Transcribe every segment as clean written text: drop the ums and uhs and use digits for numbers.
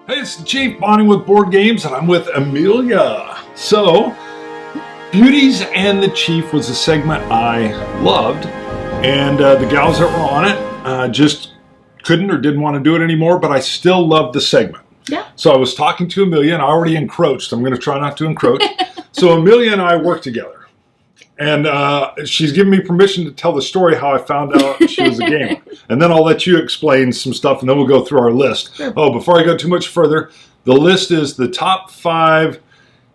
Hey, it's the Chief, bonding with board games, and I'm with Amelia. So, Beauties and the Chief was a segment I loved, and the gals that were on it just couldn't or didn't want to do it anymore, but I still loved the segment. Yeah. So I was talking to Amelia, and I already encroached. I'm going to try not to encroach. So Amelia and I work together. And she's given me permission to tell the story how I found out she was a gamer. And then I'll let you explain some stuff, and then we'll go through our list. Sure. Oh, before I go too much further, the list is the top 5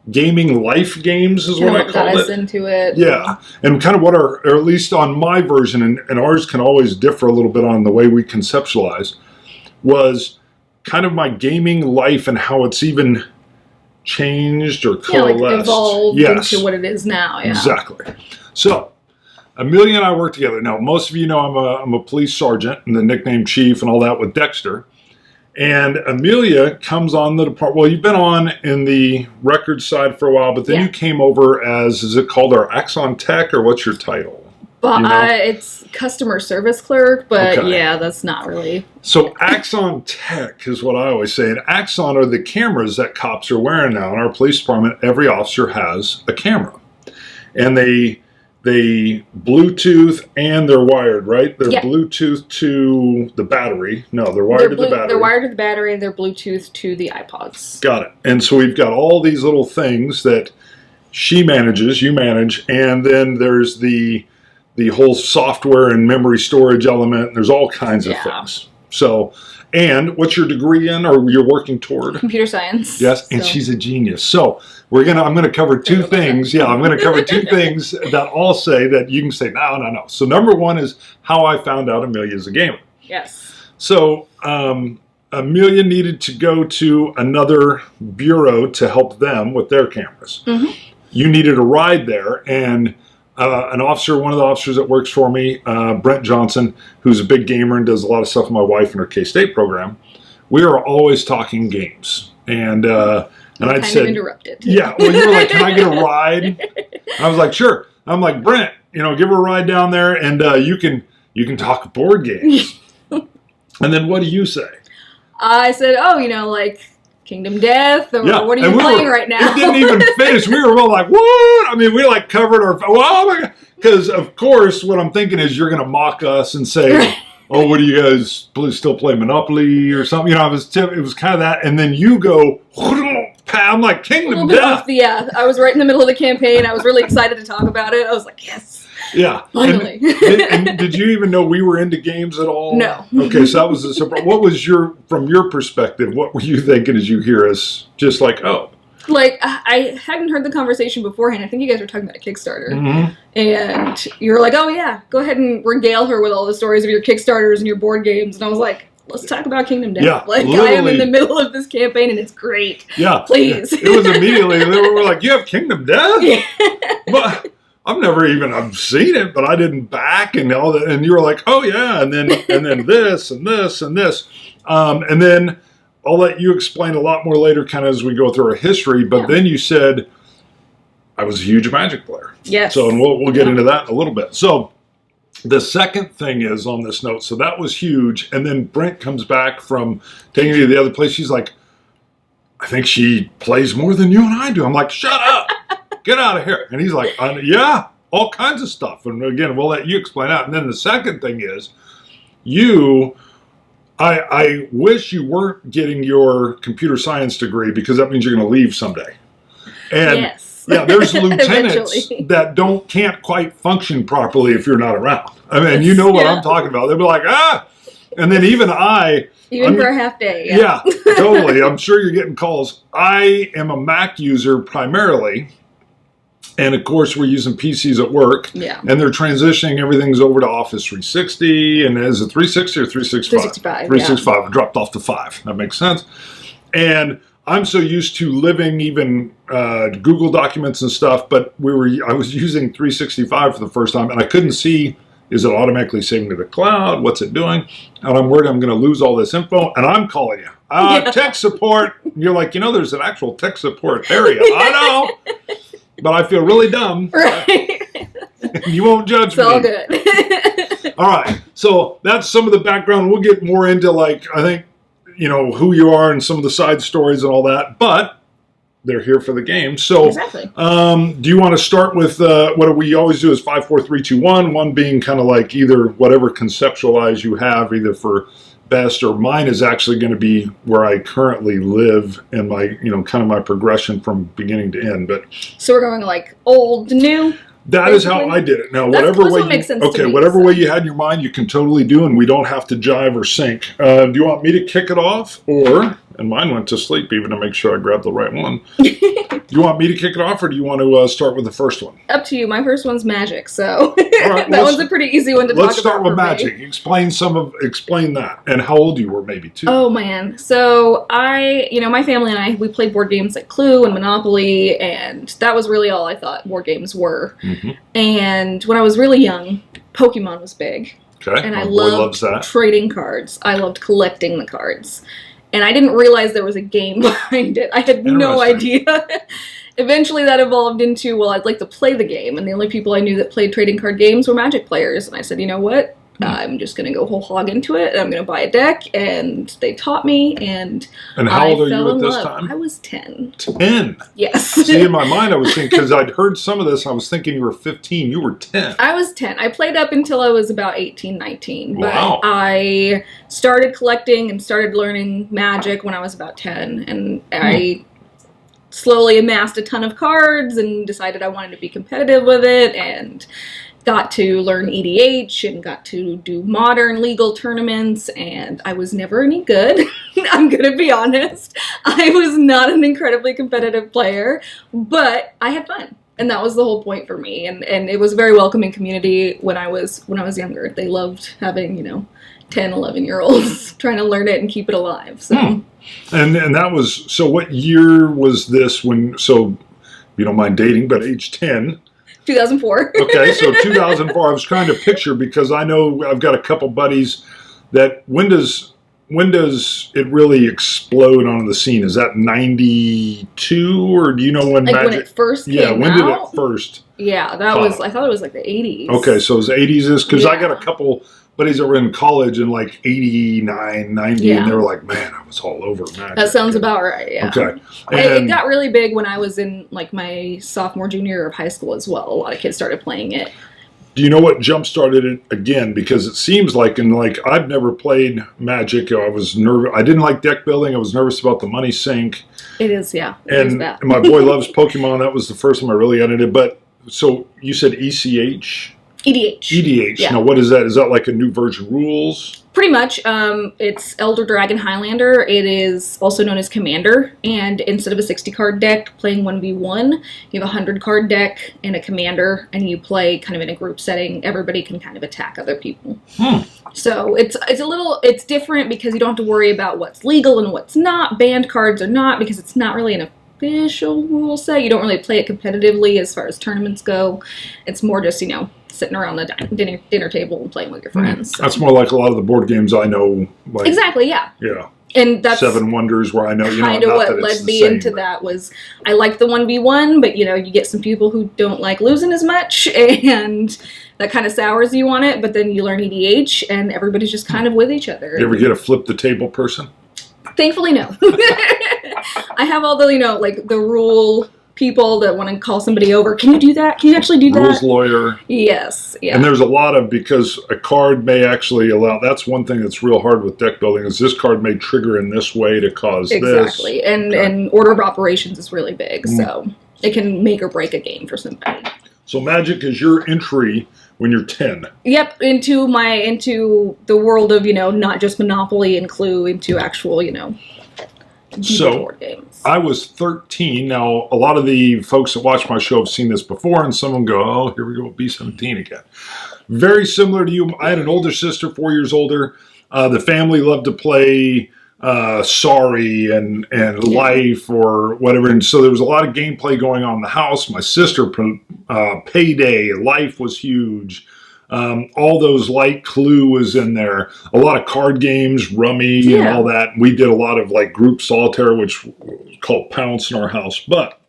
gaming life games is what I call it. Got us into it. Yeah, and kind of what are, or at least on my version, and ours can always differ a little bit on the way we conceptualize, was kind of my gaming life and how it's even changed or coalesced. Like evolved into what it is now. Yeah. Exactly. So, Amelia and I work together. Now, most of you know I'm a police sergeant and the nickname Chief and all that with Dexter. And Amelia comes on the department. Well, you've been on in the record side for a while, but then you came over as, is it called our Axon Tech, or what's your title? But it's customer service clerk, but yeah, that's not really. So Axon Tech is what I always say. And Axon are the cameras that cops are wearing now. In our police department, every officer has a camera. And they Bluetooth and they're wired, right? They're Bluetooth to the battery. No, they're wired to the battery. They're wired to the battery. They're Bluetooth to the iPods. Got it. And so we've got all these little things that she manages, you manage, and then there's the whole software and memory storage element. And there's all kinds of things. So, and what's your degree in, or you're working toward? Computer science. Yes, and she's a genius. So I'm gonna cover 2 things. Yeah, I'm gonna cover 2 things that all say that you can say no. So number 1 is how I found out Amelia's a gamer. Yes. So Amelia needed to go to another bureau to help them with their cameras. Mm-hmm. You needed a ride there, and one of the officers that works for me, Brent Johnson, who's a big gamer and does a lot of stuff with my wife in her K-State program, we are always talking games. And I'd said, interrupted. Yeah, well, you were like, can I get a ride? I was like, sure. I'm like, Brent, give her a ride down there, and you can talk board games. And then what do you say? I said, like Kingdom Death, or what are you playing right now? It didn't even finish. We were all like, what? I mean, we covered our, oh my God. Because, of course, what I'm thinking is you're going to mock us and say, oh, what do you guys still play Monopoly or something? It was kind of that. And then you go, I'm like, Kingdom Death. I was right in the middle of the campaign. I was really excited to talk about it. I was like, yes. Yeah. Finally. And did you even know we were into games at all? No. Okay, so that was a surprise. What was from your perspective, what were you thinking as you hear us just like, oh? Like, I hadn't heard the conversation beforehand. I think you guys were talking about a Kickstarter. Mm-hmm. And you were like, oh yeah, go ahead and regale her with all the stories of your Kickstarters and your board games. And I was like, let's talk about Kingdom Death. Yeah, I am in the middle of this campaign and it's great. Yeah. Please. It was immediately, they were like, you have Kingdom Death? Yeah. But I've seen it, but I didn't back and all that. And you were like, oh yeah, and then this and this and this. And then I'll let you explain a lot more later kind of as we go through our history. But then you said, I was a huge Magic player. Yes. So, and we'll get into that in a little bit. So the second thing is on this note, so that was huge. And then Brent comes back from taking you to the other place. She's like, I think she plays more than you and I do. I'm like, shut up. Get out of here. And he's like, yeah, all kinds of stuff. And again, we'll let you explain that. And then the second thing is, I wish you weren't getting your computer science degree, because that means you're going to leave someday. And yes. Yeah, there's lieutenants that can't quite function properly if you're not around. I mean, you know what I'm talking about. They'll be like, and then even for a half day. Yeah, totally. I'm sure you're getting calls. I am a Mac user primarily. And of course, we're using PCs at work. Yeah. And they're transitioning everything's over to Office 360. And is it 360 or 365? 365. 365. It dropped off to 5. That makes sense. And I'm so used to living even Google documents and stuff, but I was using 365 for the first time, and I couldn't see, is it automatically saving to the cloud? What's it doing? And I'm worried I'm going to lose all this info, and I'm calling you. Tech support. And you're like, there's an actual tech support area. I know. But I feel really dumb. Right. You won't judge me. It's all good. All right. So that's some of the background. We'll get more into, I think, who you are and some of the side stories and all that, but they're here for the game. So, exactly. Do you want to start with what we always do is 5, 4, 3, 2, 1? One being kind of like either whatever conceptualize you have, either for best, or mine is actually going to be where I currently live and my, kind of my progression from beginning to end. But so we're going like old to new. That basically is how I did it. Now, that's whatever way what makes sense to me, whatever way you had in your mind, you can totally do, and we don't have to jive or sync. Do you want me to kick it off, or? And mine went to sleep even to make sure I grabbed the right one. Do you want me to kick it off, or do you want to start with the first one? Up to you. My first one's magic, so right, that one's a pretty easy one to talk about. Let's start with magic. Me. Explain that, and how old you were, maybe too. Oh man, so my family and I, we played board games like Clue and Monopoly, and that was really all I thought board games were. Mm-hmm. And when I was really young, Pokemon was big. Okay, and I loved trading cards. I loved collecting the cards. And I didn't realize there was a game behind it. I had no idea. Eventually that evolved into, well, I'd like to play the game. And the only people I knew that played trading card games were Magic players. And I said, you know what? I'm just going to go whole hog into it. And I'm going to buy a deck. And they taught me. And how old are you at this time? I was 10. 10? Yes. See, in my mind, I was thinking, because I'd heard some of this, I was thinking you were 15. You were 10. I was 10. I played up until I was about 18, 19. But wow. I started collecting and started learning Magic when I was about 10. And I slowly amassed a ton of cards and decided I wanted to be competitive with it, and got to learn EDH and got to do modern legal tournaments, and I was never any good. I'm gonna be honest. I was not an incredibly competitive player, but I had fun. And that was the whole point for me. And it was a very welcoming community when I was younger. They loved having, 10, 11-year-olds trying to learn it and keep it alive. So And that was, so what year was this when, so you don't mind dating, but age 10? 2004. Okay, so 2004. I was trying to picture, because I know I've got a couple buddies that, when does it really explode onto the scene? Is that 92, or do you know when Magic? When it first came out? Yeah, when did it first? Yeah, that was, I thought it was like the 80s. Okay, so it was 80s, because I got a couple buddies that were in college in like 89, 90, and they were like, man, I was all over Magic. That sounds about right, yeah. Okay. It got really big when I was in like my sophomore, junior year of high school as well. A lot of kids started playing it. Do you know what jump-started it again? Because it seems like, I've never played Magic. I was nervous. I didn't like deck building. I was nervous about the money sink. It is, yeah. And my boy loves Pokemon. That was the first time I really got into it. But, so you said ECH? EDH. EDH. Yeah. Now, what is that? Is that like a new version rules? Pretty much. It's Elder Dragon Highlander. It is also known as Commander. And instead of a 60-card deck playing 1v1, you have a 100-card deck and a Commander, and you play kind of in a group setting. Everybody can kind of attack other people. So it's different because you don't have to worry about what's legal and what's not. Banned cards are not, because it's not really an official rule set. You don't really play it competitively as far as tournaments go. It's more just, sitting around the dinner table and playing with your friends. So. That's more like a lot of the board games I know. Like, exactly, yeah. Yeah. And that's Seven Wonders, where I know, kind of what led me into that was I like the 1v1, but you get some people who don't like losing as much, and that kind of sours you on it. But then you learn EDH, and everybody's just kind of with each other. You ever get a flip the table person? Thankfully, no. I have all the the rule people that want to call somebody over. Can you do that? Can you actually do that? Rules lawyer. Yes. Yeah. And there's a lot of, because a card may actually allow, that's one thing that's real hard with deck building, is this card may trigger in this way to cause this. Exactly. And order of operations is really big. So it can make or break a game for somebody. So Magic is your entry when you're 10. Yep, into the world of, not just Monopoly and Clue, into actual, board games. I was 13. Now, a lot of the folks that watch my show have seen this before, and some of them go, oh, here we go, B-17 again. Very similar to you. I had an older sister, 4 years older. The family loved to play Sorry and Life or whatever. And so there was a lot of gameplay going on in the house. My sister, Payday, Life was huge. All those light Clue was in there. A lot of card games, Rummy and all that. We did a lot of group Solitaire, which was called Pounce in our house. But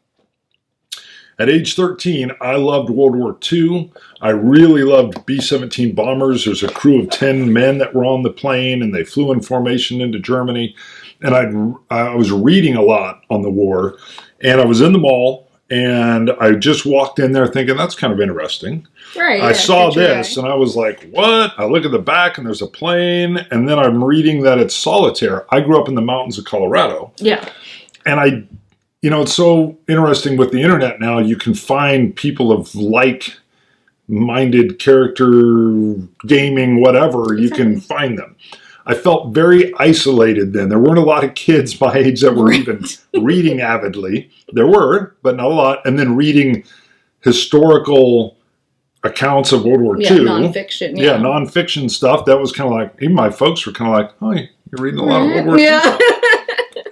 At age 13, I loved World War II. I really loved B-17 bombers. There's a crew of 10 men that were on the plane, and they flew in formation into Germany. And I was reading a lot on the war, and I was in the mall, and I just walked in there thinking, that's kind of interesting. Right. I saw this, and I was like, what? I look at the back, and there's a plane, and then I'm reading that it's Solitaire. I grew up in the mountains of Colorado. Yeah. And it's so interesting with the internet now, you can find people of like-minded character, gaming, whatever, you can find them. I felt very isolated then. There weren't a lot of kids my age that were even reading avidly. There were, but not a lot. And then reading historical accounts of World War II. Nonfiction. Yeah, nonfiction stuff. That was kind of like, even my folks were kind of like, oh, you're reading a lot of World War II stuff.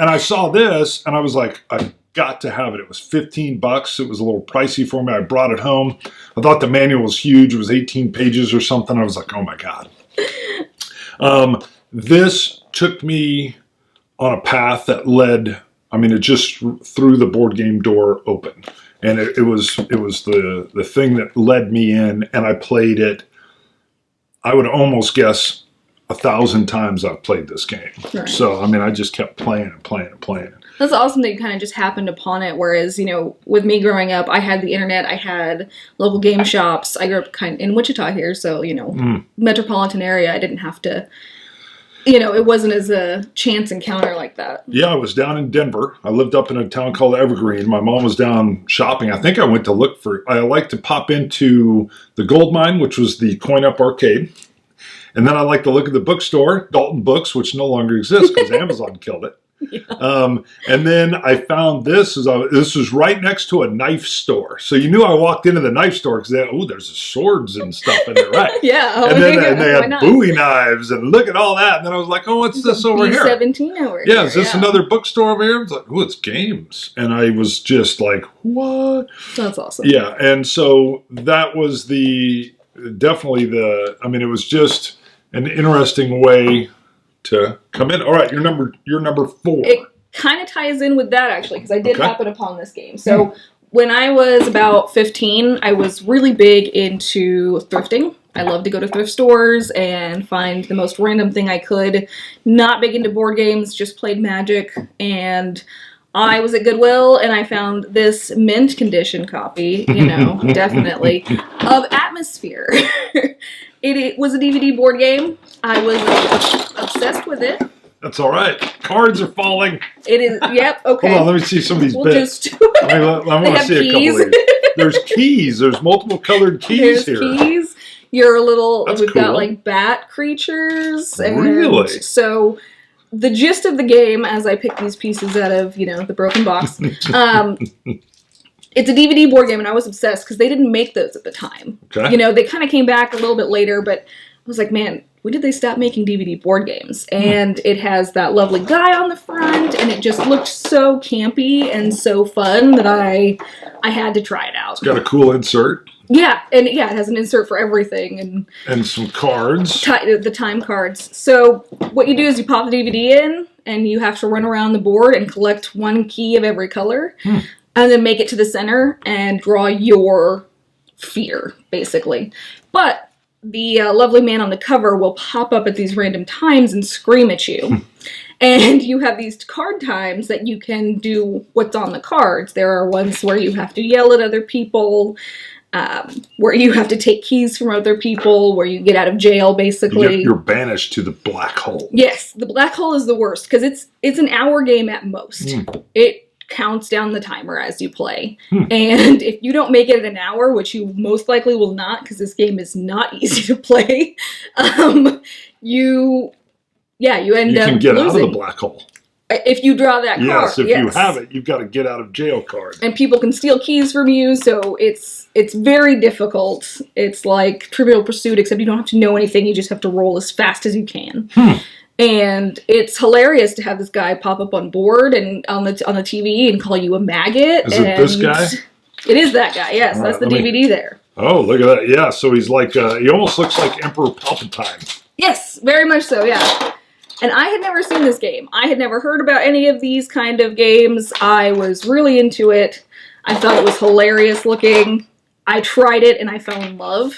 And I saw this, and I was like, I've got to have it. It was $15. It was a little pricey for me. I brought it home. I thought the manual was huge. It was 18 pages or something. I was like, oh, my God. This took me on a path that led, it just threw the board game door open. And it was the thing that led me in, and I played it, I would almost guess 1,000 times I've played this game. Right. So, I just kept playing and playing and playing. That's awesome that you kind of just happened upon it, whereas, with me growing up, I had the internet, I had local game shops. I grew up kind of in Wichita here, so, metropolitan area, I didn't have to... it wasn't as a chance encounter like that. Yeah, I was down in Denver. I lived up in a town called Evergreen. My mom was down shopping. I think I went to look for... I like to pop into the Gold Mine, which was the coin-up arcade. And then I like to look at the bookstore, Dalton Books, which no longer exists because Amazon killed it. Yeah. And then I found this. This was right next to a knife store. So you knew I walked into the knife store because there's swords and stuff in there, right? Yeah. And then they had Bowie knives and look at all that. And then I was like, oh, what's this over here? B-17 over here. Yeah, is this another bookstore over here? I was like, oh, it's games. And I was just like, what? That's awesome. Yeah, and so that was it was just an interesting way to come in. All right, you're number 4. It kind of ties in with that, actually, because I did happen upon this game. So when I was about 15, I was really big into thrifting. I loved to go to thrift stores and find the most random thing I could. Not big into board games, just played Magic. And I was at Goodwill, and I found this mint condition copy, definitely, of Atmosphere. It was a DVD board game. I was obsessed with it. That's all right. Cards are falling. It is. Yep. Okay. Hold on. Let me see some of these bits. I want to see a couple of these. There's keys. There's multiple colored keys here. There's keys. Your little. That's we've cool. got like bat creatures. Really? So the gist of the game, as I pick these pieces out of the broken box, it's a DVD board game, and I was obsessed because they didn't make those at the time. Okay. They kind of came back a little bit later, but I was like, man, when did they stop making DVD board games? And it has that lovely guy on the front, and it just looked so campy and so fun that I had to try it out. It's got a cool insert. Yeah, and it has an insert for everything. And some cards. The time cards. So what you do is you pop the DVD in, and you have to run around the board and collect one key of every color. And then make it to the center and draw your fear, basically. But the lovely man on the cover will pop up at these random times and scream at you. And you have these card times that you can do what's on the cards. There are ones where you have to yell at other people, where you have to take keys from other people, where you get out of jail, basically. You're banished to the black hole. Yes, the black hole is the worst, because it's an hour game at most. It counts down the timer as you play. And if you don't make it an hour, which you most likely will not, because this game is not easy to play, you end up You can get losing. out of the black hole. If you draw that card. Yes, if you have it, you've got to get out of jail card. And people can steal keys from you, so it's very difficult. It's like Trivial Pursuit, except you don't have to know anything, you just have to roll as fast as you can. And it's hilarious to have this guy pop up on board and on the TV and call you a maggot. Is it this guy? It is that guy, yes. That's the DVD there. Oh, look at that. Yeah, so he's like, he almost looks like Emperor Palpatine. Yes, very much so, yeah. And I had never seen this game. I had never heard about any of these kind of games. I was really into it. I thought it was hilarious looking. I tried it and I fell in love.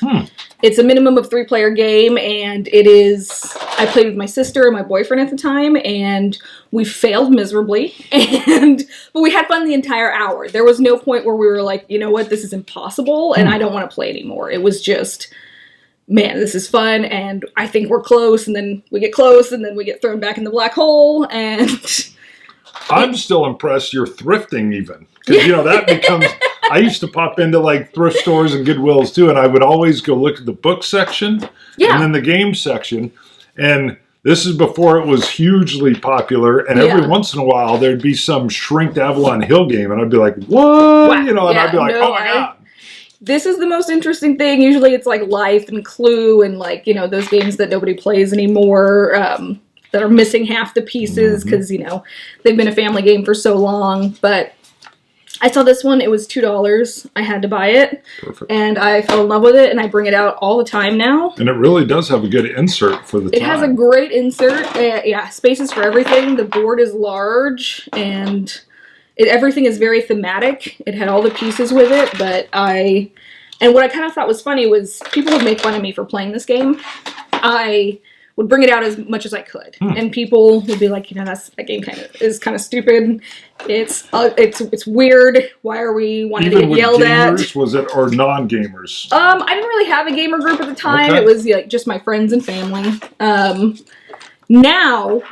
It's a minimum of 3-player game, and it is. I played with my sister and my boyfriend at the time, and we failed miserably. But we had fun the entire hour. There was no point where we were like, you know what, this is impossible, and I don't want to play anymore. It was just, man, this is fun, and I think we're close, and then we get close, and then we get thrown back in the black hole, and I'm still impressed you're thrifting even. Because, you know, that becomes... I used to pop into, like, thrift stores and Goodwills, too, and I would always go look at the book section and then the game section. And this is before it was hugely popular, and every once in a while, there'd be some shrinked Avalon Hill game, and I'd be like, what? Wow. You know, and I'd be like, oh, my God. This is the most interesting thing. Usually it's, like, Life and Clue and, like, you know, those games that nobody plays anymore, that are missing half the pieces because, you know, they've been a family game for so long. But I saw this one. It was $2. I had to buy it. Perfect. And I fell in love with it, and I bring it out all the time now. And it really does have a good insert for the time. It has a great insert. Yeah, spaces for everything. The board is large, and everything is very thematic. It had all the pieces with it, but and what I kind of thought was funny was people would make fun of me for playing this game. I would bring it out as much as I could, and people would be like, you know, that game is kind of stupid. It's weird. Why are we wanting to get yelled gamers, at? Was it, or non-gamers? I didn't really have a gamer group at the time. Okay. It was like just my friends and family. Now,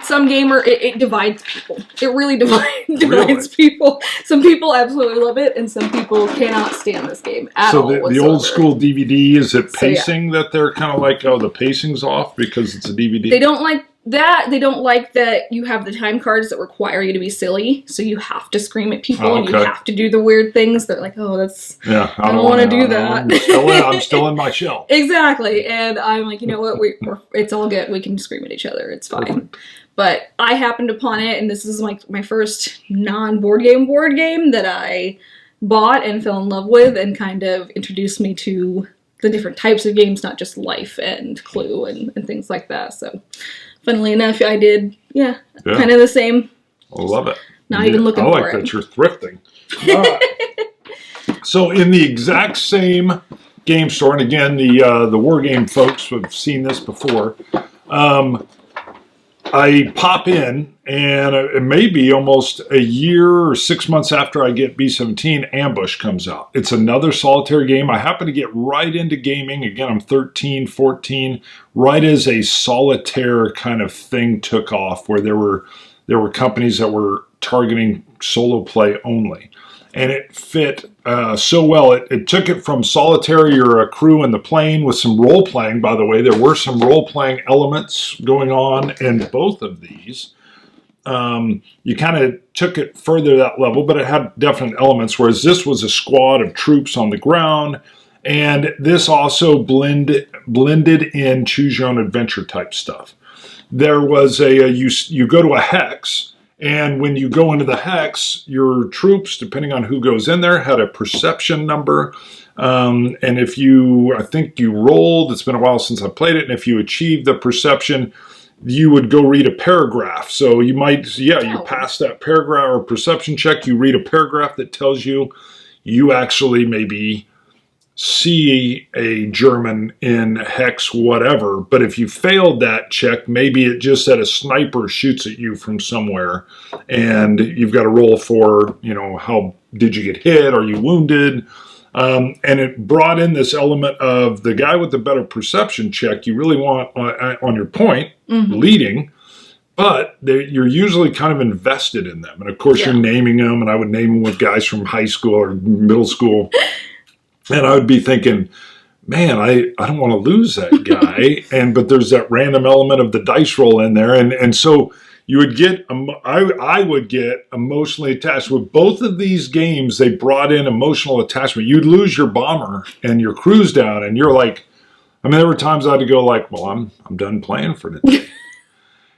some gamer, it divides people. It really divides people. Some people absolutely love it, and some people cannot stand this game at all. So the old school DVD, is it pacing that they're kind of like, oh, the pacing's off because it's a DVD? They don't like that. They don't like that you have the time cards that require you to be silly, so you have to scream at people and you have to do the weird things. They're like, oh, that's... Yeah, I don't want to do that. I'm still in my shell. Exactly, and I'm like, you know what, it's all good. We can scream at each other. It's fine. Perfect. But I happened upon it, and this is like my first non-board game that I bought and fell in love with, and kind of introduced me to the different types of games, not just Life and Clue and things like that. So, funnily enough, I did, kind of the same. I love it. Not even looking for it. I like that you're thrifting. So, in the exact same game store, and again, the War Game folks have seen this before, I pop in, and it may be almost a year or 6 months after I get B-17, Ambush comes out. It's another solitaire game. I happen to get right into gaming. Again, I'm 13, 14, right as a solitaire kind of thing took off, where there were companies that were targeting solo play only. And it fit so well. It took it from solitaire, you're a crew in the plane, with some role-playing, by the way. There were some role-playing elements going on in both of these. You kind of took it further that level, but it had definite elements, whereas this was a squad of troops on the ground. And this also blended in choose-your-own-adventure type stuff. There was you go to a hex, and when you go into the hex, your troops, depending on who goes in there, had a perception number. And if I think you rolled, it's been a while since I played it, and if you achieved the perception, you would go read a paragraph. So you might, you pass that paragraph or perception check, you read a paragraph that tells you actually maybe see a German in hex whatever, but if you failed that check, maybe it just said a sniper shoots at you from somewhere, and you've got to roll for, how did you get hit? Are you wounded? And it brought in this element of the guy with the better perception check you really want on your point, leading, but you're usually kind of invested in them. And of course you're naming them, and I would name them with guys from high school or middle school. And I would be thinking, man, I don't want to lose that guy. But there's that random element of the dice roll in there. And so you would get, I would get emotionally attached. With both of these games, they brought in emotional attachment. You'd lose your bomber and your crew's down, and you're like, there were times I had to go like, well, I'm done playing for today.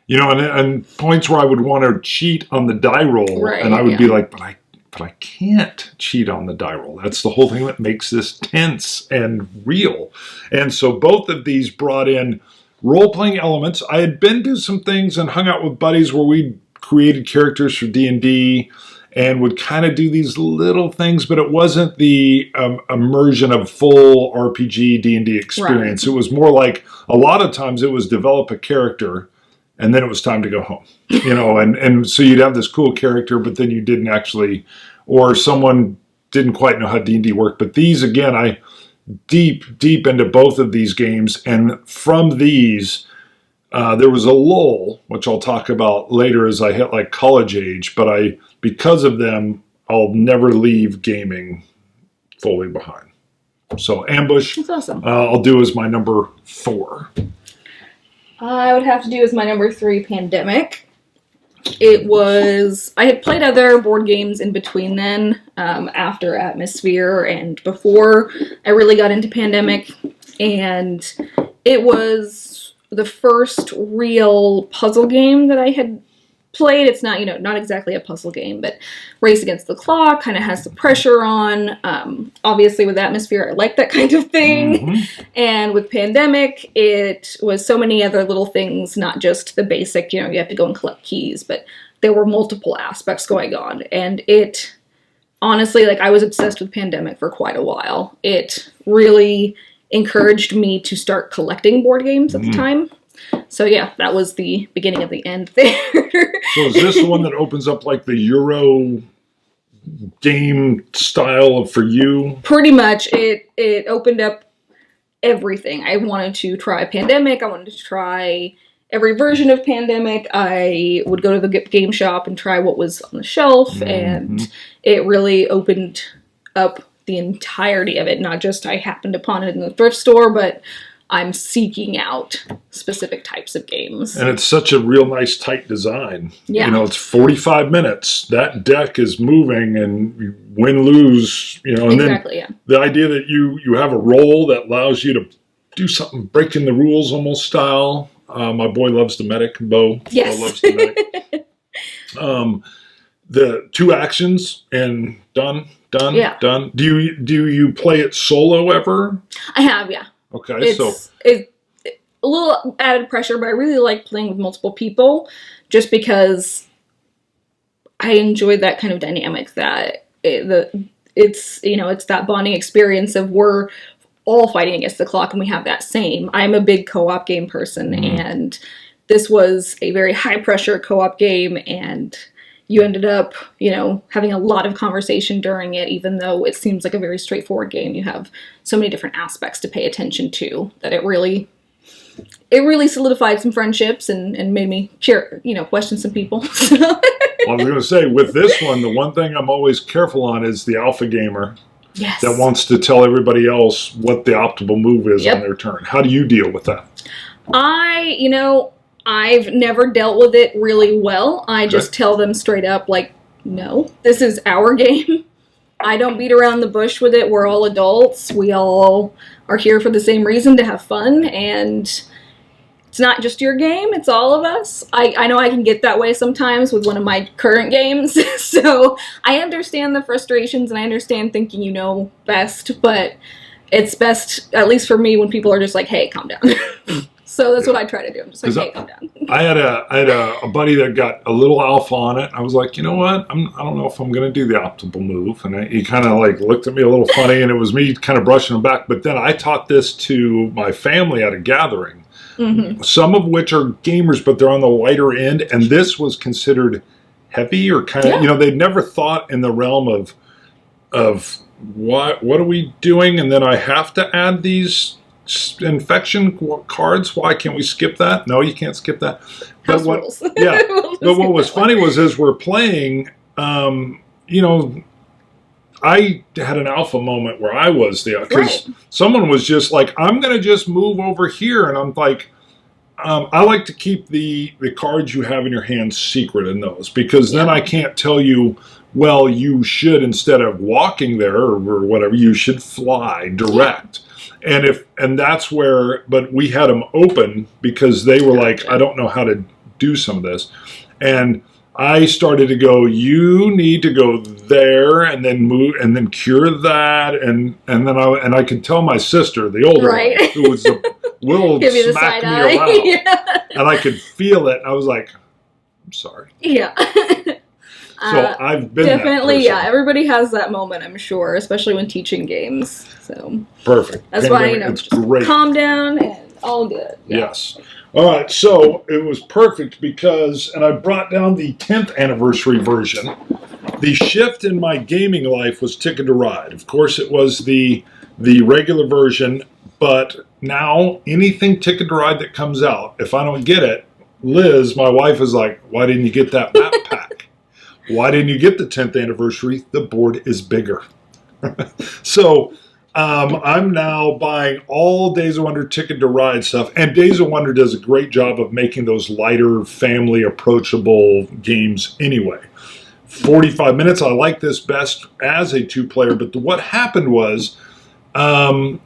And points where I would want to cheat on the die roll. Right, and I would be like, but I can't cheat on the die roll. That's the whole thing that makes this tense and real. And so both of these brought in role-playing elements. I had been to some things and hung out with buddies where we created characters for D&D, and would kind of do these little things, but it wasn't the immersion of full RPG D&D experience. Right. It was more like, a lot of times it was develop a character and then it was time to go home, and so you'd have this cool character, but then you didn't actually, or someone didn't quite know how D&D worked. But these, again, I deep into both of these games, and from these, there was a lull, which I'll talk about later as I hit like college age, but because of them, I'll never leave gaming fully behind. So Ambush, that's awesome. I'll do as my number 4. I would have to do as my number 3, Pandemic. I had played other board games in between then, after Atmosphere and before I really got into Pandemic, and it was the first real puzzle game that I had played. It's not, not exactly a puzzle game, but Race Against the Clock kind of has the pressure on. Obviously with Atmosphere, I like that kind of thing. Mm-hmm. And with Pandemic, it was so many other little things, not just the basic, you have to go and collect keys, but there were multiple aspects going on. And it, honestly, I was obsessed with Pandemic for quite a while. It really encouraged me to start collecting board games at the time. So yeah, that was the beginning of the end there. So is this the one that opens up like the Euro game style for you? Pretty much. It opened up everything. I wanted to try Pandemic. I wanted to try every version of Pandemic. I would go to the game shop and try what was on the shelf, and it really opened up the entirety of it. Not just I happened upon it in the thrift store, but I'm seeking out specific types of games. And it's such a real nice tight design. Yeah. It's 45 minutes. That deck is moving, and you win, lose, and exactly, then the idea that you have a roll that allows you to do something, breaking the rules almost style. My boy loves the medic, Bo. Yes. Bo loves the medic. The 2 actions and done. Yeah. Done. Do you play it solo ever? I have, yeah. Okay, it's a little added pressure, but I really like playing with multiple people just because I enjoy that kind of dynamic, that it's that bonding experience of we're all fighting against the clock and we have that same. I'm a big co-op game person, and this was a very high pressure co-op game, and you ended up, having a lot of conversation during it, even though it seems like a very straightforward game. You have so many different aspects to pay attention to that it really solidified some friendships and made me question some people. Well, I was going to say, with this one, the one thing I'm always careful on is the alpha gamer. Yes. That wants to tell everybody else what the optimal move is on their turn. How do you deal with that? I've never dealt with it really well. I just tell them straight up, no, this is our game. I don't beat around the bush with it. We're all adults. We all are here for the same reason, to have fun, and it's not just your game, it's all of us. I know I can get that way sometimes with one of my current games, so I understand the frustrations, and I understand thinking you know best, but it's best, at least for me, when people are just like, hey, calm down. So that's what I try to do. I'm just like, hey, calm down. I had a buddy that got a little alpha on it. I was like, you know what? I don't know if I'm going to do the optimal move. And he kind of looked at me a little funny, and it was me kind of brushing him back. But then I taught this to my family at a gathering, some of which are gamers, but they're on the lighter end. And this was considered heavy, or kind of, they'd never thought in the realm of what are we doing? And then I have to add these infection cards. Why can't we skip that? No, you can't skip that. But what was funny was, as we're playing, I had an alpha moment where I was there, because someone was just like, I'm going to just move over here, and I'm like, I like to keep the cards you have in your hand secret in those, because then I can't tell you, well, you should, instead of walking there or whatever, you should fly direct. And that's where, but we had them open because they were like, I don't know how to do some of this. And I started to go, you need to go there and then move and then cure that. And then I could tell my sister, the older one, who was will smack me around. And I could feel it. I was like, I'm sorry. Yeah. So I've been definitely, that person. everybody has that moment, I'm sure, especially when teaching games. So Perfect. that's why, It's just great. calm down and all good. Yeah. Yes. All right, so it was perfect because, and I brought down the 10th anniversary version. The shift in my gaming life was Ticket to Ride. Of course, it was the regular version, but now anything Ticket to Ride that comes out, if I don't get it, Liz, my wife, is like, why didn't you get that map pack? Why didn't you get the 10th anniversary? The board is bigger. So I'm now buying all Days of Wonder Ticket to Ride stuff, and Days of Wonder does a great job of making those lighter, family approachable games anyway. 45 minutes, I like this best as a two-player, but what happened was, and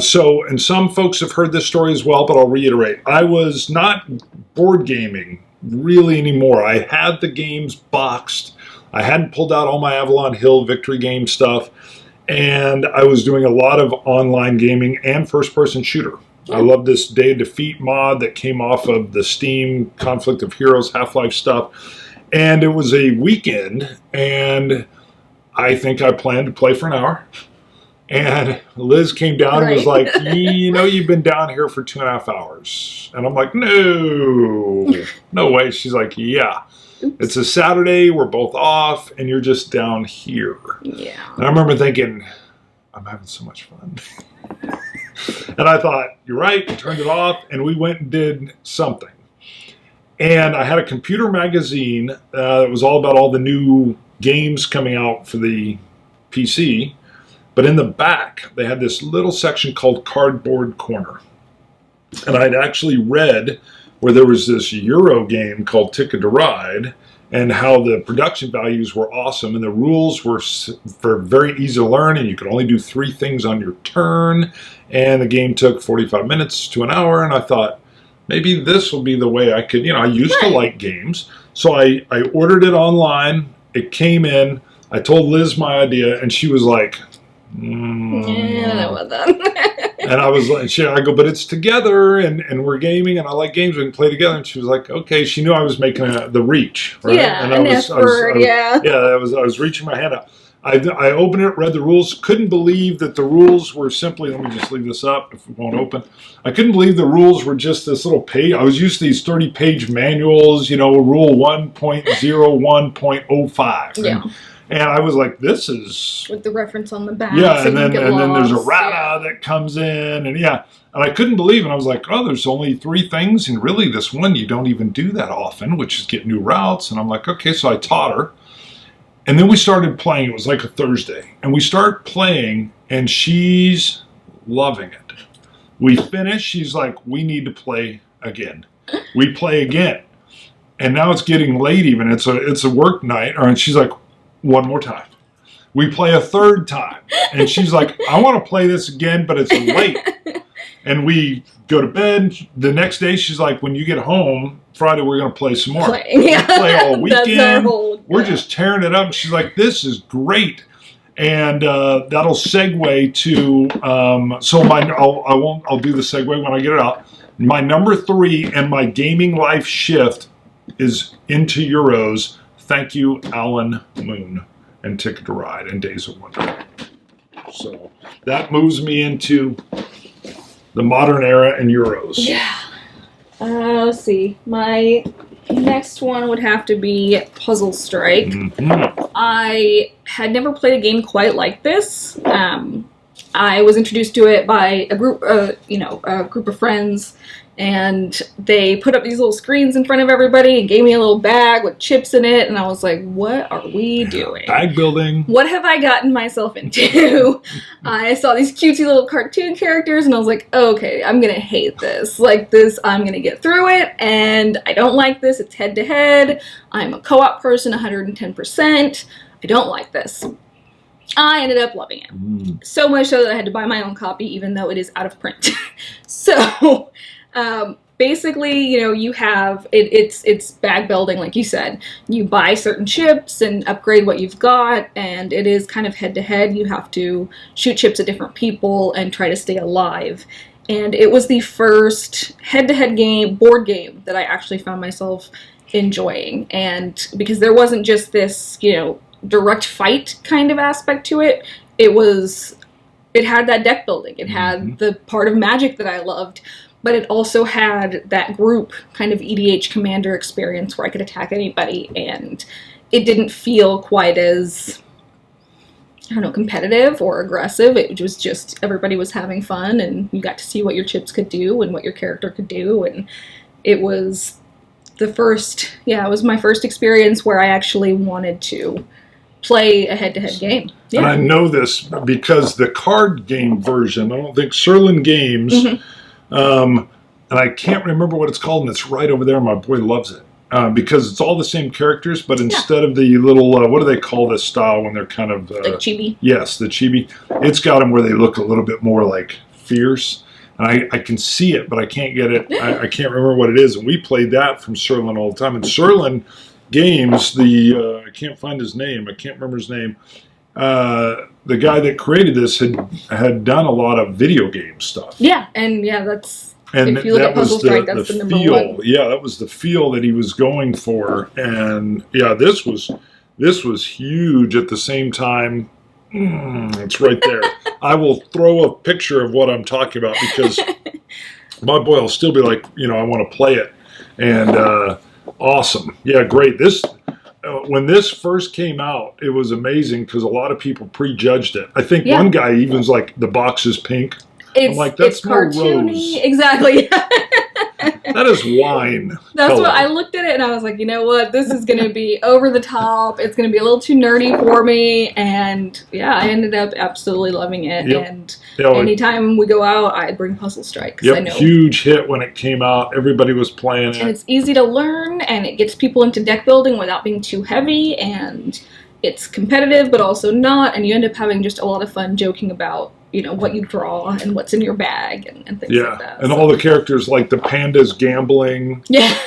some folks have heard this story as well, but I'll reiterate. I was not board gaming really anymore. I had the games boxed. I hadn't pulled out all my Avalon Hill Victory Game stuff, and I was doing a lot of online gaming and first-person shooter. I love this Day of Defeat mod that came off of the Steam Conflict of Heroes Half-Life stuff. And it was a weekend, and I think I planned to play for an hour. And Liz came down and was like, you've been down here for 2.5 hours. And I'm like, no way. She's like, yeah. Oops. It's a Saturday, we're both off, and you're just down here. Yeah. And I remember thinking, I'm having so much fun. And I thought, you're right, turned it off, and we went and did something. And I had a computer magazine that was all about all the new games coming out for the PC. But in the back, they had this little section called Cardboard Corner. And I'd actually read where there was this Euro game called Ticket to Ride, and how the production values were awesome, and the rules were very easy to learn, and you could only do 3 things on your turn, and the game took 45 minutes to an hour, and I thought, maybe this will be the way I could, I used to like games. So I ordered it online. It came in. I told Liz my idea, and she was like, I don't know about that. And I was like, I go, but it's together, and we're gaming, and I like games. We can play together. And she was like, okay. She knew I was making the reach, right? Yeah, and I was reaching my hand out. I opened it, read the rules, couldn't believe that the rules were simply, let me just leave this up if it won't open. I couldn't believe the rules were just this little page. I was used to these 30-page manuals, rule 1.01.05. Yeah. And I was like, this is... with the reference on the back. Yeah, and then there's a rata that comes in, and and I couldn't believe it. I was like, oh, there's only 3 things, and really this one you don't even do that often, which is get new routes. And I'm like, okay, so I taught her. And then we started playing. It was like a Thursday. And we start playing, and she's loving it. We finish. She's like, we need to play again. We play again. And now it's getting late even. It's a work night. And she's like, one more time. We play a third time. And she's like, I want to play this again, but it's late. And we go to bed. The next day, she's like, when you get home, Friday, we're going to play some more. We play all weekend. We're just tearing it up. And she's like, this is great. And that'll segue to, I'll do the segue when I get it out. My number 3 and my gaming life shift is into Euros. Thank you, Alan Moon, and Ticket to Ride, and Days of Wonder. So that moves me into the modern era and Euros. Yeah. Let's see. My next one would have to be Puzzle Strike. Mm-hmm. I had never played a game quite like this. I was introduced to it by a group of friends, and they put up these little screens in front of everybody and gave me a little bag with chips in it, and I was like, what are we doing? Bag building. What have I gotten myself into? I saw these cutesy little cartoon characters, and I was like, okay, I'm gonna hate this. Like this, I'm gonna get through it, and I don't like this. It's head-to-head. I'm a co-op person, 110%. I don't like this. I ended up loving it. So much so that I had to buy my own copy, even though it is out of print. So... basically, you have, it's bag building, like you said. You buy certain chips and upgrade what you've got, and it is kind of head-to-head. You have to shoot chips at different people and try to stay alive. And it was the first head-to-head board game that I actually found myself enjoying. And because there wasn't just this, you know, direct fight kind of aspect to it, it had that deck building. It had the part of Magic that I loved, but it also had that group kind of EDH commander experience where I could attack anybody, and it didn't feel quite as, I don't know, competitive or aggressive. It was just everybody was having fun, and you got to see what your chips could do and what your character could do, and it was it was my first experience where I actually wanted to play a head-to-head game. Yeah. And I know this because the card game version, I don't think Serlin Games, and I can't remember what it's called, and it's right over there. My boy loves it because it's all the same characters, but instead of the little, what do they call this style when they're kind of... like chibi? Yes, the chibi. It's got them where they look a little bit more like fierce. And I can see it, but I can't get it. I can't remember what it is. And we played that from Serlin all the time. And Serlin Games, I can't find his name. I can't remember his name. The guy that created this had done a lot of video game stuff. Yeah, and that's... And if you look at Puzzle Strike, that's the number feel. one. Yeah, that was the feel that he was going for. And yeah, this was huge at the same time. It's right there. I will throw a picture of what I'm talking about because my boy will still be like, you know, I want to play it. And awesome. Yeah, great. This when this first came out, it was amazing because a lot of people prejudged it. I think one guy even was like, the box is pink. I'm like, that's more cartoony. rose. Exactly. That is wine. That's color. what I looked at it and I was like, you know what? This is going to be over the top. It's going to be a little too nerdy for me. And yeah, I ended up absolutely loving it. Yep. And anytime we go out, I'd bring Puzzle Strike. Yep, I know. huge hit when it came out. Everybody was playing it. And it's easy to learn and it gets people into deck building without being too heavy. And it's competitive, but also not. And you end up having just a lot of fun joking about, you know, what you draw and what's in your bag and things like that. And all the characters, like the pandas gambling. Yeah.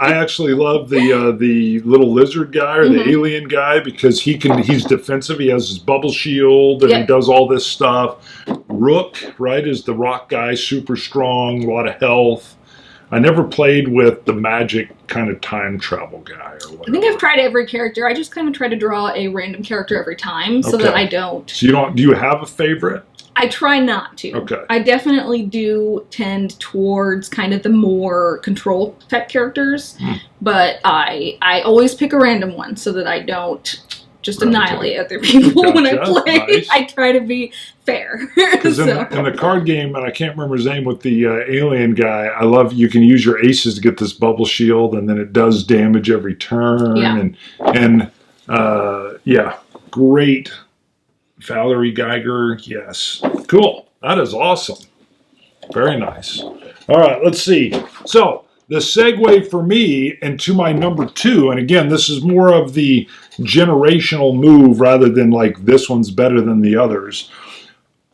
I actually love the little lizard guy or the alien guy because he's defensive. He has his bubble shield and he does all this stuff. Rook, right, is the rock guy, super strong, a lot of health. I never played with the magic kind of time travel guy or whatever. I think I've tried every character. I just kind of try to draw a random character every time so that I don't. So do you have a favorite? I try not to. Okay. I definitely do tend towards kind of the more control type characters, but I always pick a random one so that I don't just annihilate other people when I play. Nice. I try to be fair. Because in the card game, and I can't remember his name with the alien guy, I love you can use your aces to get this bubble shield, and then it does damage every turn. Yeah. Great. Valerie Geiger, yes. Cool. That is awesome. Very nice. All right, let's see. So the segue for me into my number 2, and again, this is more of the generational move rather than like this one's better than the others.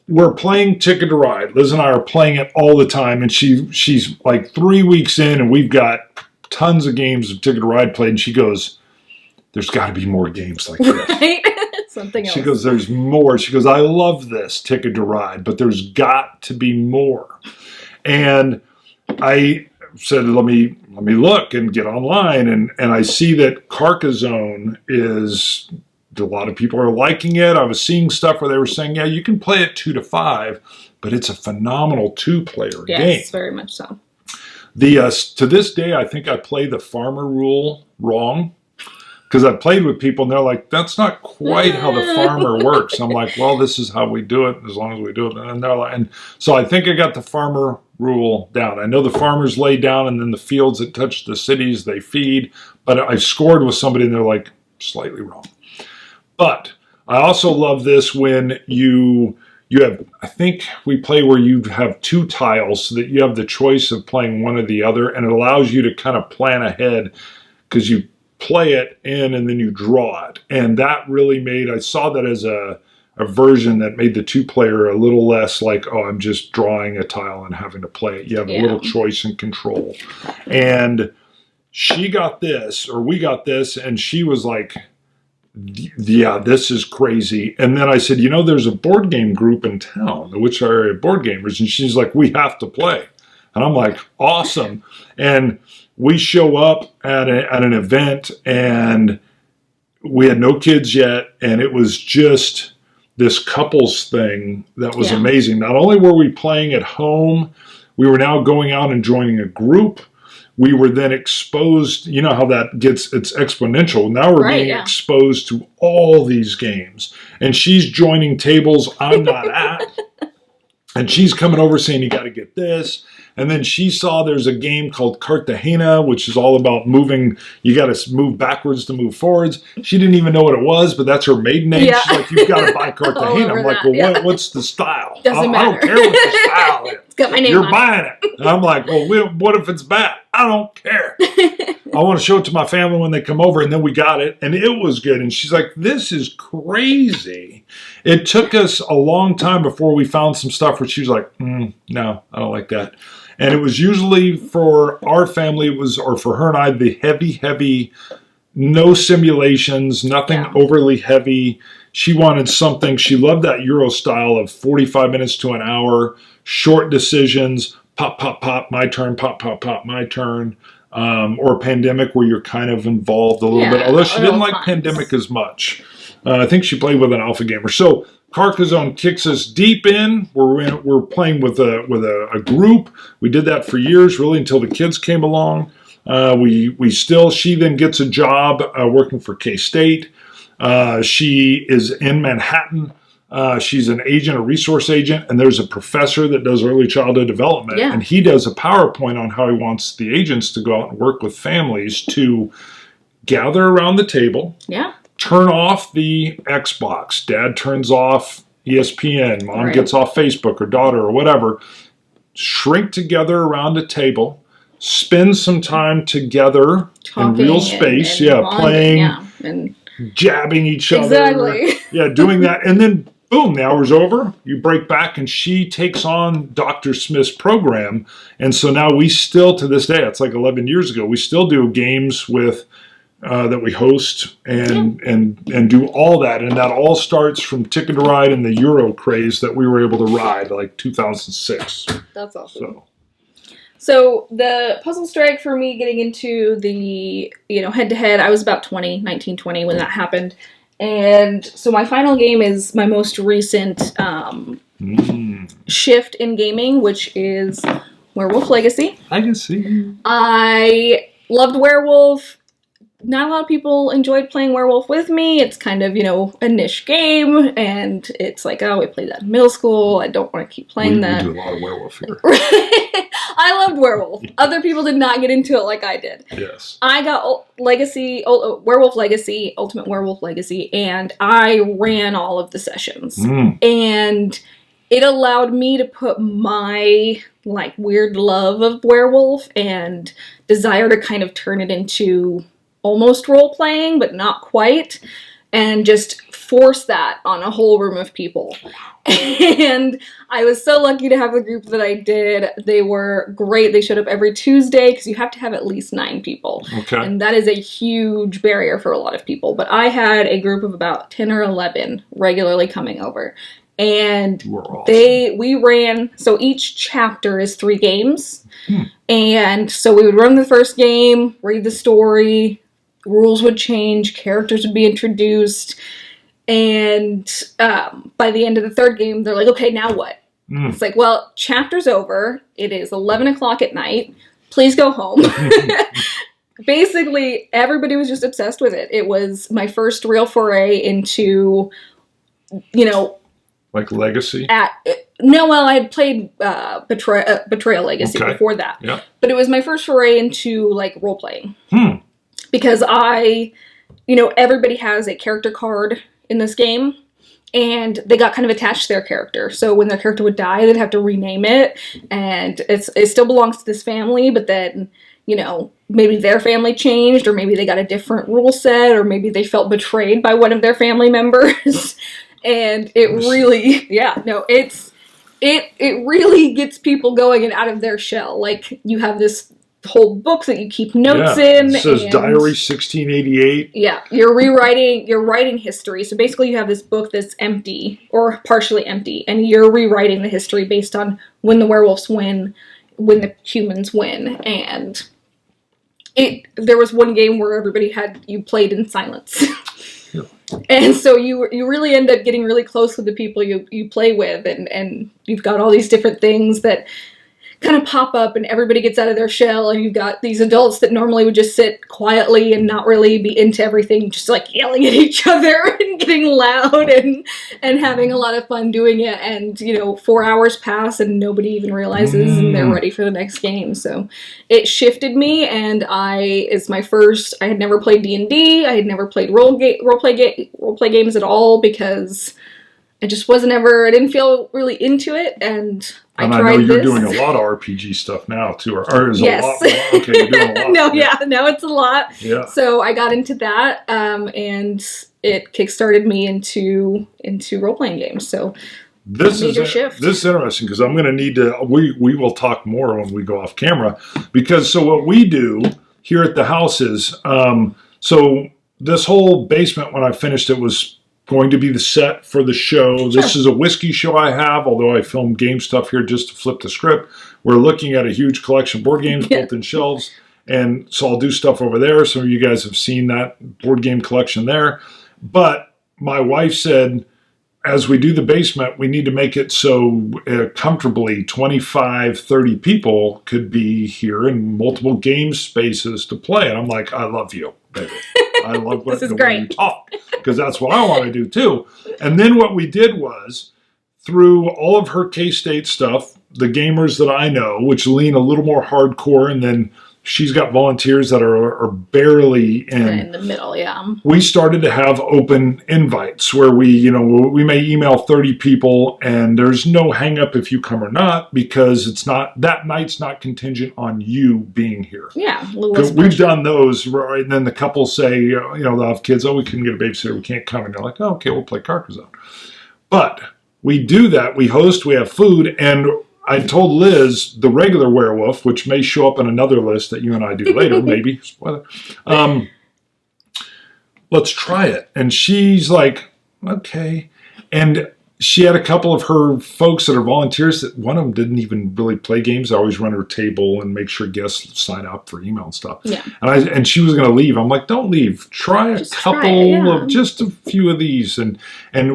We're playing Ticket to Ride. Liz and I are playing it all the time, and she's like 3 weeks in, and we've got tons of games of Ticket to Ride played, and she goes, there's got to be more games like this. Right? Something else. She goes, there's more. She goes, I love this Ticket to Ride, but there's got to be more. And I said, let me look and get online, and I see that Carcassonne is, a lot of people are liking it. I was seeing stuff where they were saying, yeah, you can play it 2 to 5, but it's a phenomenal 2-player game. Yes, very much so. To this day, I think I play the farmer rule wrong. Because I've played with people and they're like, that's not quite how the farmer works. I'm like, well, this is how we do it as long as we do it. And they're like, and so I think I got the farmer rule down. I know the farmers lay down and then the fields that touch the cities, they feed. But I scored with somebody and they're like, slightly wrong. But I also love this when you have, I think we play where you have 2 tiles so that you have the choice of playing one or the other. And it allows you to kind of plan ahead because you play it in and then you draw it. And that really made, I saw that as a version that made the 2-player a little less like, oh, I'm just drawing a tile and having to play it. You have a little choice and control. And she got this, or we got this, and she was like, yeah, this is crazy. And then I said, you know, there's a board game group in town, which are board gamers. And she's like, we have to play. And I'm like, awesome. And we show up at an event, and we had no kids yet, and it was just this couples thing that was amazing. Not only were we playing at home, we were now going out and joining a group. We were then exposed, you know how that gets, it's exponential. Now we're being exposed to all these games. And she's joining tables I'm not at. And she's coming over saying, you got to get this. And then she saw there's a game called Cartagena, which is all about moving. You got to move backwards to move forwards. She didn't even know what it was, but that's her maiden name. Yeah. She's like, you've got to buy Cartagena. I'm like, well, what's the style? Doesn't matter. I don't care what the style is. It's got my name You're on buying it. And I'm like, well, what if it's bad? I don't care. I want to show it to my family when they come over. And then we got it, and it was good. And she's like, this is crazy. It took us a long time before we found some stuff where she was like, no, I don't like that. And it was usually for our family, or for her and I, the heavy, no simulations, nothing overly heavy. She wanted something. She loved that Euro style of 45 minutes to an hour, short decisions, pop, pop, pop, my turn, pop, pop, pop, my turn. Or Pandemic, where you're kind of involved a little bit. Although she didn't like Pandemic as much. I think she played with an alpha gamer. So Carcassonne kicks us deep in. We're playing with a group. We did that for years, really, until the kids came along. She then gets a job working for K-State. She is in Manhattan. She's an agent, a resource agent, and there's a professor that does early childhood development, and he does a PowerPoint on how he wants the agents to go out and work with families to gather around the table, turn off the Xbox, dad turns off ESPN, mom gets off Facebook, or daughter, or whatever, shrink together around a table, spend some time together in real space, playing, and jabbing each other, doing that, and then boom, the hour's over, you break back, and she takes on Dr. Smith's program. And so now we still, to this day, it's like 11 years ago, we still do games with that we host and do all that. And that all starts from Ticket to Ride and the Euro craze that we were able to ride, like 2006. That's awesome. So the Puzzle Strike, for me, getting into the, head-to-head, I was about 19, 20 when that happened. And so my final game is my most recent shift in gaming, which is Werewolf Legacy. I loved Werewolf. Not a lot of people enjoyed playing Werewolf with me. It's kind of, a niche game, and it's like, oh, we played that in middle school. I don't want to keep playing that. We do a lot of Werewolf here. I loved Werewolf. Other people did not get into it like I did. Yes. I got Werewolf Legacy, Ultimate Werewolf Legacy, and I ran all of the sessions. And it allowed me to put my, weird love of Werewolf and desire to kind of turn it into almost role-playing, but not quite, and just force that on a whole room of people. And I was so lucky to have the group that I did. They were great. They showed up every Tuesday, because you have to have at least 9 people. Okay. And that is a huge barrier for a lot of people. But I had a group of about 10 or 11 regularly coming over. And we ran, so each chapter is 3 games. And so we would run the first game, read the story, rules would change, characters would be introduced, and by the end of the third game, they're like, okay, now what? It's like, well, chapter's over. It is 11 o'clock at night. Please go home. Basically, everybody was just obsessed with it. It was my first real foray into, like Legacy? I had played Betrayal Legacy before that. Yeah. But it was my first foray into, role-playing. Because everybody has a character card in this game, and they got kind of attached to their character. So when their character would die, they'd have to rename it, and it still belongs to this family, but then, maybe their family changed, or maybe they got a different rule set, or maybe they felt betrayed by one of their family members. And it really, it really gets people going and out of their shell. Like, you have this whole book that you keep notes in. It says Diary 1688. Yeah, you're writing history. So basically you have this book that's empty, or partially empty, and you're rewriting the history based on when the werewolves win, when the humans win, and There was one game where you played in silence. And so you really end up getting really close with the people you play with, and you've got all these different things that kind of pop up, and everybody gets out of their shell, and you've got these adults that normally would just sit quietly and not really be into everything, just like yelling at each other and getting loud and having a lot of fun doing it. And 4 hours pass and nobody even realizes, and they're ready for the next game. So it shifted me, and I had never played D&D. I had never played role play games at all, because I just I didn't feel really into it, and I know you're doing a lot of RPG stuff now, too. Or is yes. a lot? Okay, you're doing a lot. Now it's a lot. Yeah. So I got into that, and it kickstarted me into role-playing games. So this is shift. This is interesting, because I'm going to need to, we will talk more when we go off camera, because so what we do here at the house is, so this whole basement, when I finished it, was going to be the set for the show. Sure. This is a whiskey show I have, although I film game stuff here just to flip the script. We're looking at a huge collection of board games built in shelves, and so I'll do stuff over there. Some of you guys have seen that board game collection there. But my wife said, as we do the basement, we need to make it so comfortably 25, 30 people could be here in multiple game spaces to play. And I'm like, I love you, baby. I love this is the great. way you talk, because that's what I want to do too. And then what we did was, through all of her K-State stuff, the gamers that I know, which lean a little more hardcore, and then she's got volunteers that are barely in the middle, yeah. We started to have open invites where we may email 30 people, and there's no hang up if you come or not, because it's not, that night's not contingent on you being here. Yeah. We've done those, right? And then the couple say, they'll have kids, we couldn't get a babysitter, we can't come. And they're like, okay, we'll play Carcassonne. But we do that, we host, we have food, and I told Liz the regular Werewolf, which may show up on another list that you and I do later, maybe. Spoiler. Let's try it. And she's like, okay. And she had a couple of her folks that are volunteers that one of them didn't even really play games. I always run her table and make sure guests sign up for email and stuff. Yeah. And she was going to leave. I'm like, don't leave. Try a couple of, just a few of these. And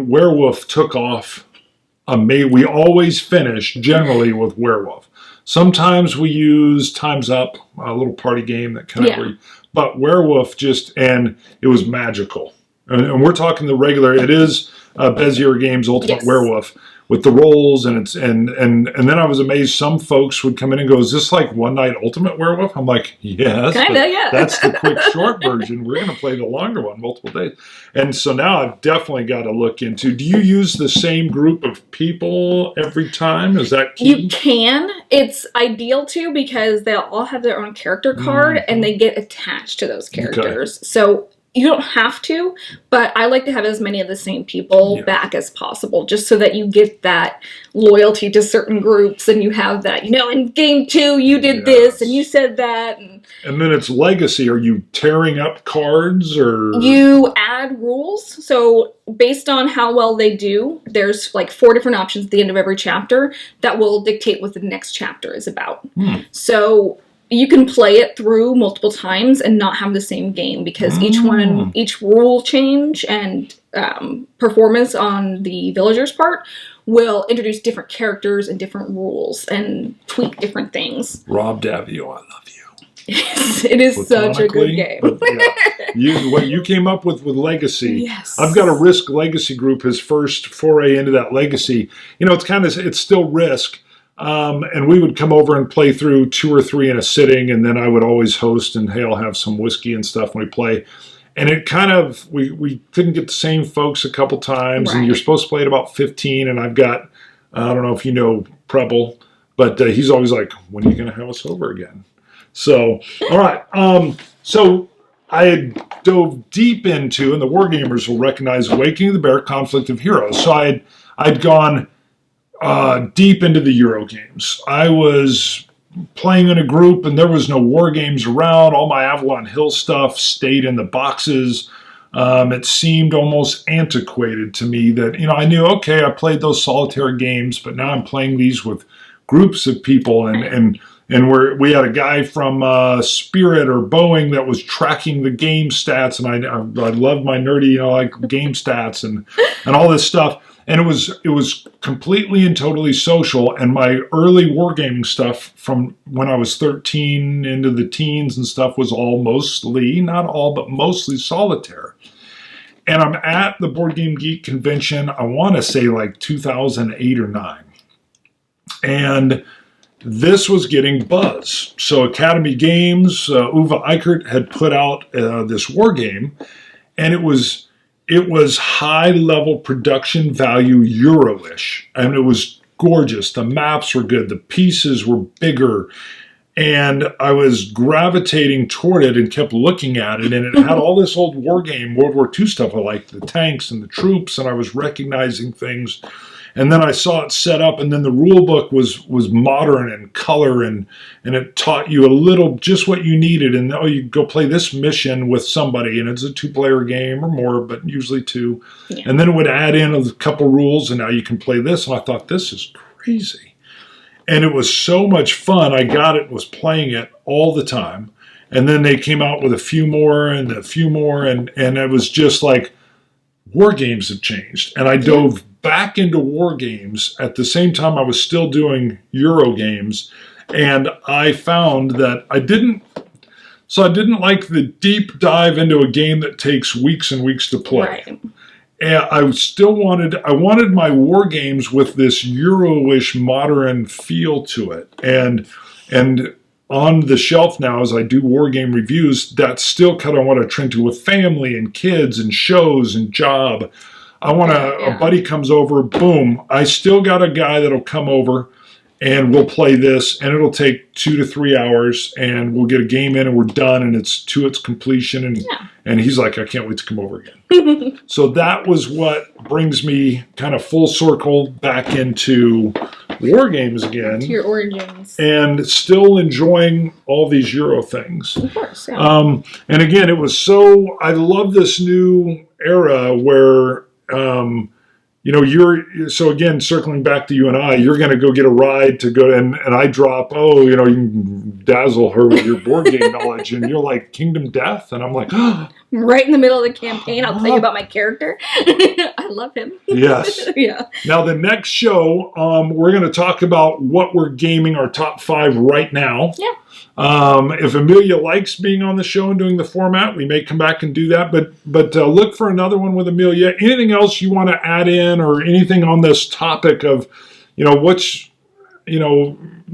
Werewolf took off. We always finish generally with Werewolf. Sometimes we use Time's Up, a little party game that kind of, but Werewolf and it was magical. And we're talking the regular. It is Bezier Games Ultimate Werewolf with the rolls, and then I was amazed. Some folks would come in and go, "Is this like One Night Ultimate Werewolf?" I'm like, "Yes, kinda, yeah. That's the quick short version. We're going to play the longer one, multiple days." And so now I've definitely got to look into. Do you use the same group of people every time? Is that key? You can. It's ideal too, because they'll all have their own character card, and they get attached to those characters. Okay. So you don't have to, but I like to have as many of the same people back as possible, just so that you get that loyalty to certain groups, and you have that, in game 2 you did this, and you said that. And then it's legacy. Are you tearing up cards, or? You add rules. So based on how well they do, there's like 4 different options at the end of every chapter that will dictate what the next chapter is about. So you can play it through multiple times and not have the same game, because each rule change and performance on the villagers' part will introduce different characters and different rules and tweak different things. Rob Davio, I love you. It is such a good game. But, what you came up with Legacy. Yes. I've got a Risk Legacy group, his first foray into that Legacy. It's still Risk. And we would come over and play through 2 or 3 in a sitting, and then I would always host, and hey, I'll have some whiskey and stuff when we play. And it kind of, we couldn't get the same folks a couple times, and you're supposed to play at about 15, and I've got, I don't know if you know Preble, but he's always like, when are you going to have us over again? So, all right. So I had dove deep into, and the Wargamers will recognize, Awakening of the Bear, Conflict of Heroes. So I'd gone deep into the Eurogames. I was playing in a group, and there was no war games around. All my Avalon Hill stuff stayed in the boxes. It seemed almost antiquated to me that, I knew, okay, I played those solitaire games, but now I'm playing these with groups of people, and and we had a guy from Spirit or Boeing that was tracking the game stats, and I love my nerdy, like game stats and all this stuff. And it was completely and totally social. And my early wargaming stuff from when I was 13 into the teens and stuff was all mostly, not all, but mostly Solitaire. And I'm at the Board Game Geek convention, I want to say like 2008 or 9. And this was getting buzz. So Academy Games, Uwe Eichert had put out this war game, and it was high-level production value Euro-ish. And it was gorgeous. The maps were good. The pieces were bigger. And I was gravitating toward it and kept looking at it. And it had all this old war game, World War II stuff. I liked the tanks and the troops, and I was recognizing things. And then I saw it set up, and then the rule book was modern and color, and it taught you a little just what you needed. And you go play this mission with somebody, and it's a 2-player game or more, but usually 2. Yeah. And then it would add in a couple rules, and now you can play this. And I thought, this is crazy. And it was so much fun. I got it, was playing it all the time. And then they came out with a few more, and it was just like, war games have changed. And I dove back into war games at the same time I was still doing Eurogames, and I found that I didn't like the deep dive into a game that takes weeks and weeks to play. Right. And I wanted my war games with this Euro-ish modern feel to it. And on the shelf now, as I do war game reviews, that's still kind of what I trend to with family and kids and shows and job. I want a buddy comes over, boom. I still got a guy that'll come over and we'll play this, and it'll take 2 to 3 hours, and we'll get a game in and we're done, and it's to its completion. And he's like, I can't wait to come over again. So that was what brings me kind of full circle back into war games again. To your origins. And still enjoying all these Euro things. Of course, yeah. And again, I love this new era where, so again, circling back to you and you're going to go get a ride to go, and I drop, you can dazzle her with your board game knowledge, and you're like, Kingdom Death? And I'm like, right in the middle of the campaign, I'll tell you about my character. I love him. Yes. Yeah. Now, the next show, we're going to talk about what we're gaming, our top 5 right now. Yeah. If Amelia likes being on the show and doing the format, we may come back and do that. But look for another one with Amelia. Anything else you want to add in, or anything on this topic of,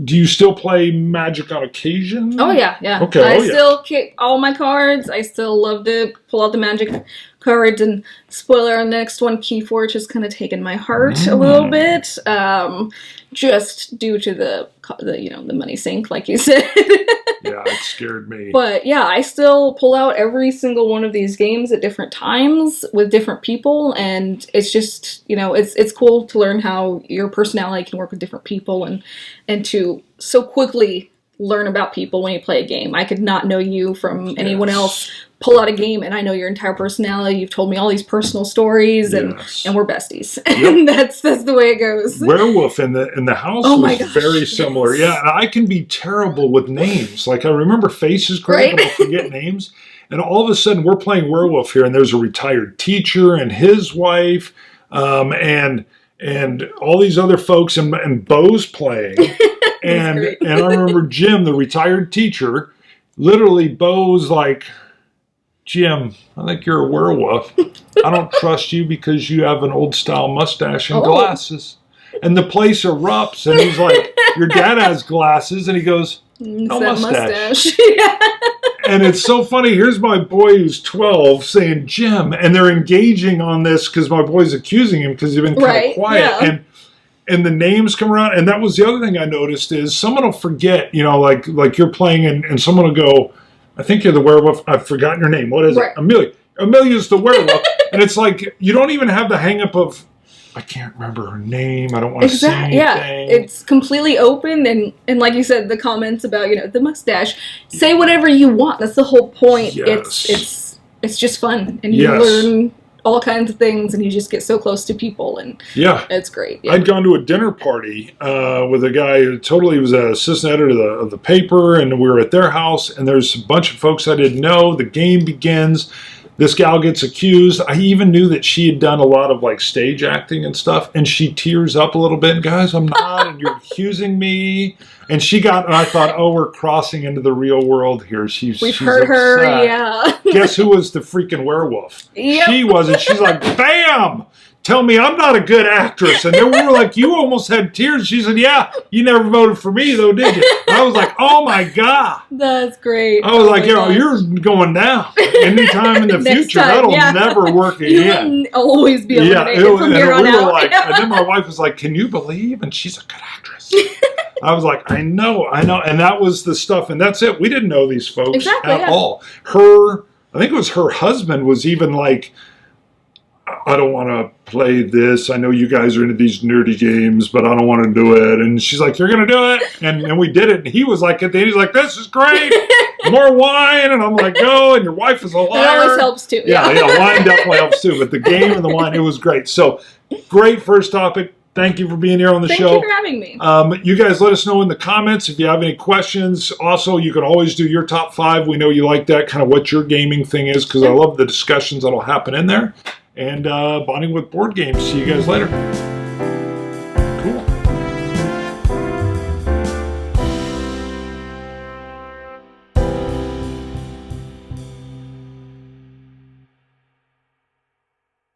do you still play Magic on occasion? Oh, yeah. Okay. I still keep all my cards. I still love to pull out the Magic cards, and spoiler on the next one, Keyforge has kind of taken my heart a little bit, just due to the money sink, like you said. Yeah, it scared me. But yeah, I still pull out every single one of these games at different times with different people, and it's just, it's cool to learn how your personality can work with different people, and to so quickly learn about people when you play a game. I could not know you from anyone else. Pull out a game, and I know your entire personality. You've told me all these personal stories, and we're besties. Yep. And that's the way it goes. Werewolf in the house was very similar. Yes. Yeah, and I can be terrible with names. Like, I remember faces great, but I'll forget names. And all of a sudden, we're playing Werewolf here, and there's a retired teacher and his wife, and all these other folks, and Bo's playing. And I remember Jim, the retired teacher, literally Bo's like, Jim, I think you're a werewolf. I don't trust you because you have an old style mustache and glasses. And the place erupts, and he's like, your dad has glasses, and he goes, no mustache. Yeah. And it's so funny. Here's my boy who's 12 saying, Jim, and they're engaging on this because my boy's accusing him because he's been kind of quiet. Yeah. And the names come around, and that was the other thing I noticed is someone will forget, like you're playing, and someone will go, I think you're the werewolf. I've forgotten your name. What is it? Amelia. Amelia's the werewolf. And it's like, you don't even have the hang up of, I can't remember her name. I don't want to say anything. Yeah, it's completely open. And like you said, the comments about, the mustache. Say whatever you want. That's the whole point. Yes. It's just fun. And you learn all kinds of things, and you just get so close to people, and it's great. Yeah. I'd gone to a dinner party with a guy who totally was an assistant editor of the paper, and we were at their house, and there's a bunch of folks I didn't know. The game begins. This gal gets accused. I even knew that she had done a lot of like stage acting and stuff, and she tears up a little bit. Guys, I'm not, and you're accusing me. And I thought, oh, we're crossing into the real world here. She's heard upset. her, yeah. Guess who was the freaking werewolf? Yep. She was, and she's like, bam! Tell me I'm not a good actress. And then we were like, you almost had tears. She said, yeah, you never voted for me though, did you? And I was like, oh my God. That's great. I was like, you're going down. Anytime in the future, that'll never work again. You will always be eliminated from here on out. Like, and then my wife was like, can you believe? And she's a good actress. I was like, I know. And that was the stuff. And that's it. We didn't know these folks at all. I think it was her husband was even like, I don't want to play this. I know you guys are into these nerdy games, but I don't want to do it. And she's like, you're going to do it? And we did it. And he was like, at the end, he's like, this is great. More wine. And I'm like, go. And your wife is a liar. It always helps too. Yeah, wine definitely helps too. But the game and the wine, it was great. So great first topic. Thank you for being here on the show. Thank you for having me. You guys let us know in the comments if you have any questions. Also, you can always do your top 5. We know you like that, kind of what your gaming thing is, because I love the discussions that'll happen in there. And bonding with board games. See you guys later. Cool.